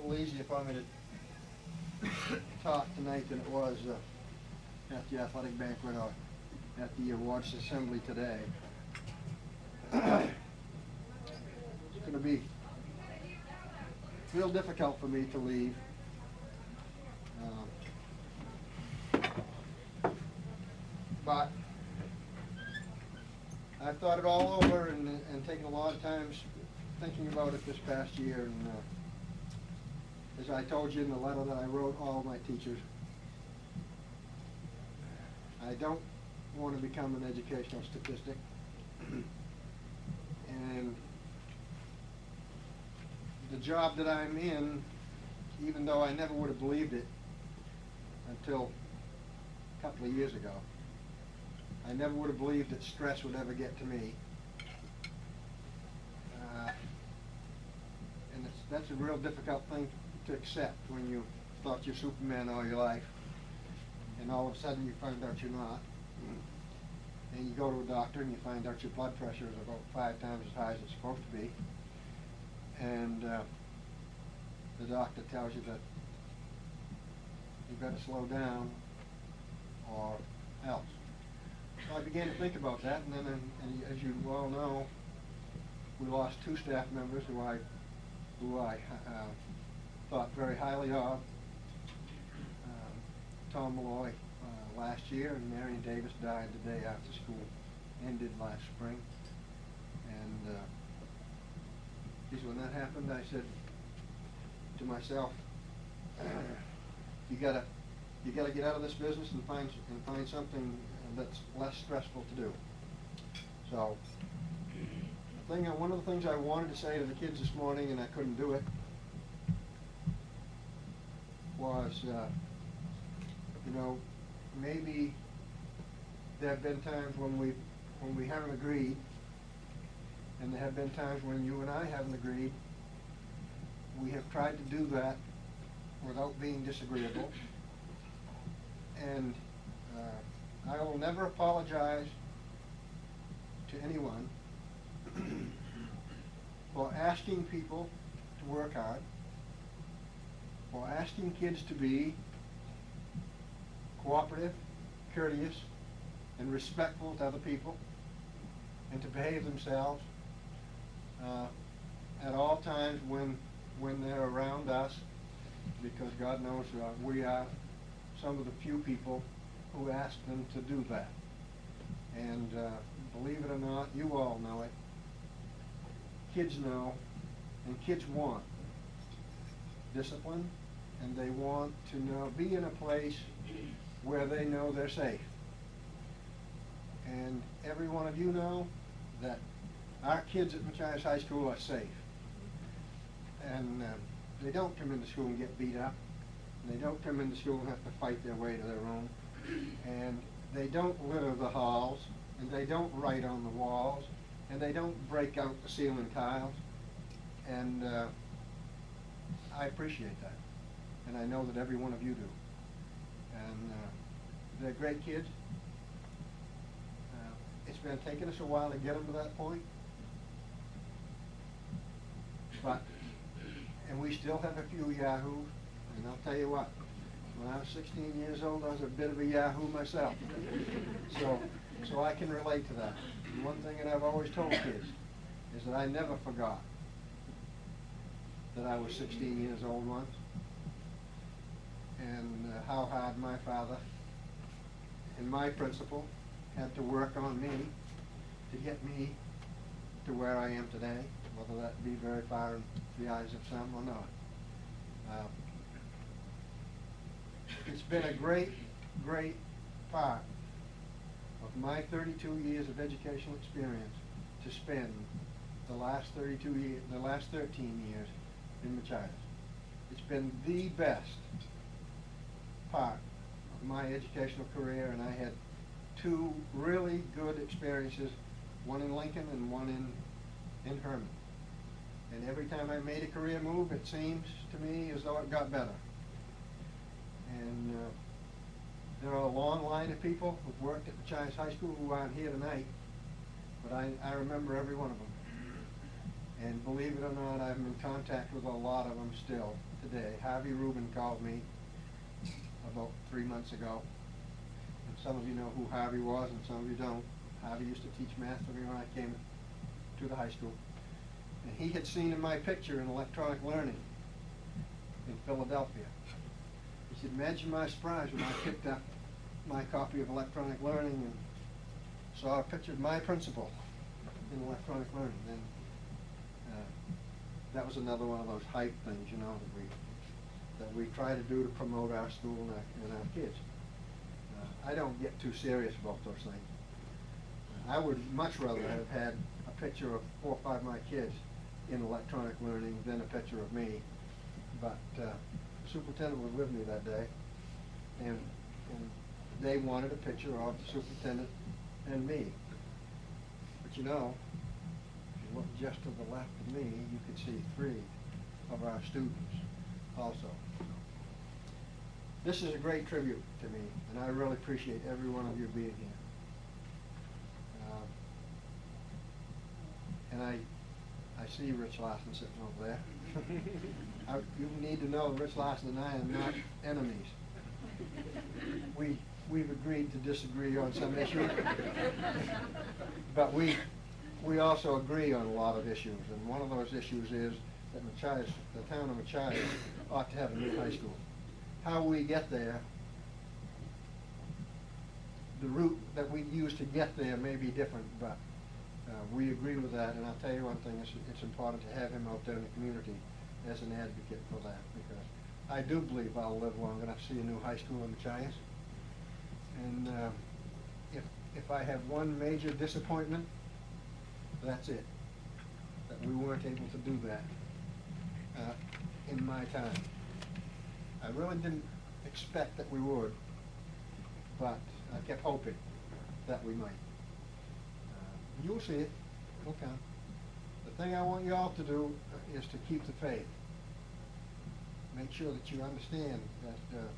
little easier for me to talk tonight than it was at the athletic banquet or at the awards assembly today. It's going to be real difficult for me to leave. But I've thought it all over and taken a lot of time thinking about it this past year. And as I told you in the letter that I wrote all my teachers, I don't want to become an educational statistic. And the job that I'm in, even though I never would have believed it until a couple of years ago, I never would have believed that stress would ever get to me. And that's a real difficult thing to accept when you thought you're Superman all your life, and all of a sudden you find out you're not. And you go to a doctor and you find out your blood pressure is about 5 times as high as it's supposed to be. And the doctor tells you that you better slow down or else. So I began to think about that, and then, and as you well know, we lost 2 staff members who I thought very highly of. Tom Malloy last year, and Marion Davis died the day after school ended last spring. And when that happened, I said to myself, you gotta get out of this business and find something that's less stressful to do. So one of the things I wanted to say to the kids this morning, and I couldn't do it, was maybe there have been times when we haven't agreed, and there have been times when you and I haven't agreed. We have tried to do that without being disagreeable, and I will never apologize to anyone for asking people to work hard, for asking kids to be cooperative, courteous, and respectful to other people, and to behave themselves at all times when they're around us, because God knows we are some of the few people who ask them to do that. And believe it or not, you all know it. Kids know, and kids want discipline, and they want to be in a place where they know they're safe. And every one of you know that our kids at Machias High School are safe. And they don't come into school and get beat up. They don't come into school and have to fight their way to their room. And they don't litter the halls, and they don't write on the walls, and they don't break out the ceiling tiles. And I appreciate that. And I know that every one of you do. And they're great kids. It's been taking us a while to get them to that point. And we still have a few yahoos. And I'll tell you what, when I was 16 years old, I was a bit of a yahoo myself. So I can relate to that. And one thing that I've always told kids is that I never forgot that I was 16 years old once, and how hard my father and my principal had to work on me to get me to where I am today, whether that be very far in the eyes of some or not. It's been a great, great part of my 32 years of educational experience to spend the last 13 years in Machias. It's been the best part of my educational career, and I had 2 really good experiences, one in Lincoln and one in Herman. And every time I made a career move, it seems to me as though it got better. And there are a long line of people who've worked at Machias High School who aren't here tonight, but I remember every one of them. And believe it or not, I'm in contact with a lot of them still today. Harvey Rubin called me about 3 months ago. And some of you know who Harvey was and some of you don't. Harvey used to teach math for me when I came to the high school. And he had seen in my picture in electronic learning in Philadelphia. He said, imagine my surprise when I picked up my copy of electronic learning and saw a picture of my principal in electronic learning. And that was another one of those hype things, you know, that we try to do to promote our school and our kids. I don't get too serious about those things. I would much rather have had a picture of 4 or 5 of my kids in electronic learning than a picture of me. But the superintendent was with me that day, and they wanted a picture of the superintendent and me. But you know, if you look just to the left of me, you could see 3 of our students also. This is a great tribute to me, and I really appreciate every one of you being here. And I see Rich Larson sitting over there. You need to know Rich Larson and I are not enemies. We've agreed to disagree on some issues, but we also agree on a lot of issues. And one of those issues is that Machias, the town of Machias, ought to have a new high school. How we get there, the route that we use to get there may be different, but we agree with that. And I'll tell you one thing, it's important to have him out there in the community as an advocate for that, because I do believe I'll live long enough to see a new high school in Machias. And if I have one major disappointment, that's it, that we weren't able to do that in my time. I really didn't expect that we would, but I kept hoping that we might. You'll see it. It'll come. The thing I want you all to do is to keep the faith. Make sure that you understand that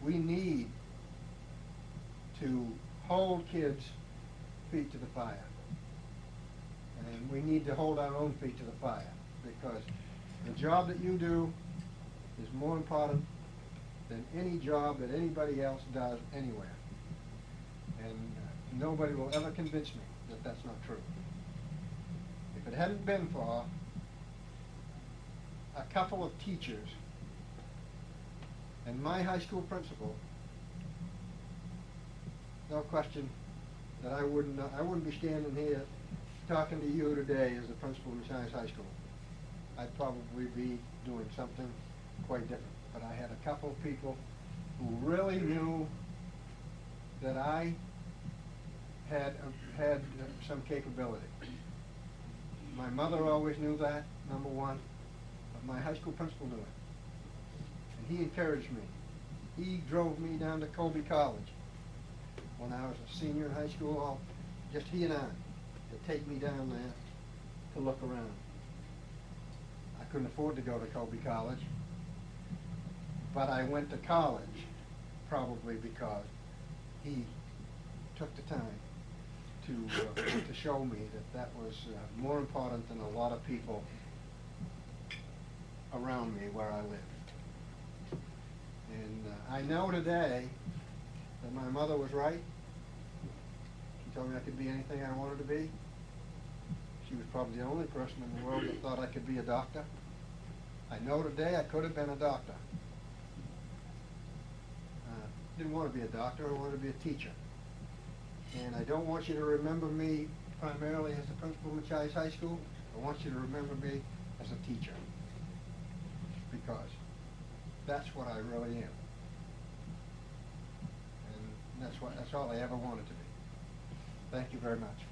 we need to hold kids' feet to the fire. And we need to hold our own feet to the fire, because the job that you do is more important than any job that anybody else does anywhere. And nobody will ever convince me that that's not true. If it hadn't been for a couple of teachers and my high school principal, no question that I wouldn't be standing here talking to you today as the principal of Machias High School. I'd probably be doing something quite different. But I had a couple of people who really knew that I had some capability. My mother always knew that, number one, but my high school principal knew it. And he encouraged me. He drove me down to Colby College when I was a senior in high school, just he and I, to take me down there to look around. I couldn't afford to go to Colby College, but I went to college probably because he took the time to show me that was more important than a lot of people around me where I lived. And I know today that my mother was right. She told me I could be anything I wanted to be. She was probably the only person in the world that thought I could be a doctor. I know today I could have been a doctor. Didn't want to be a doctor, I wanted to be a teacher. And I don't want you to remember me primarily as the principal of Machias High School. I want you to remember me as a teacher, because that's what I really am. And that's all I ever wanted to be. Thank you very much.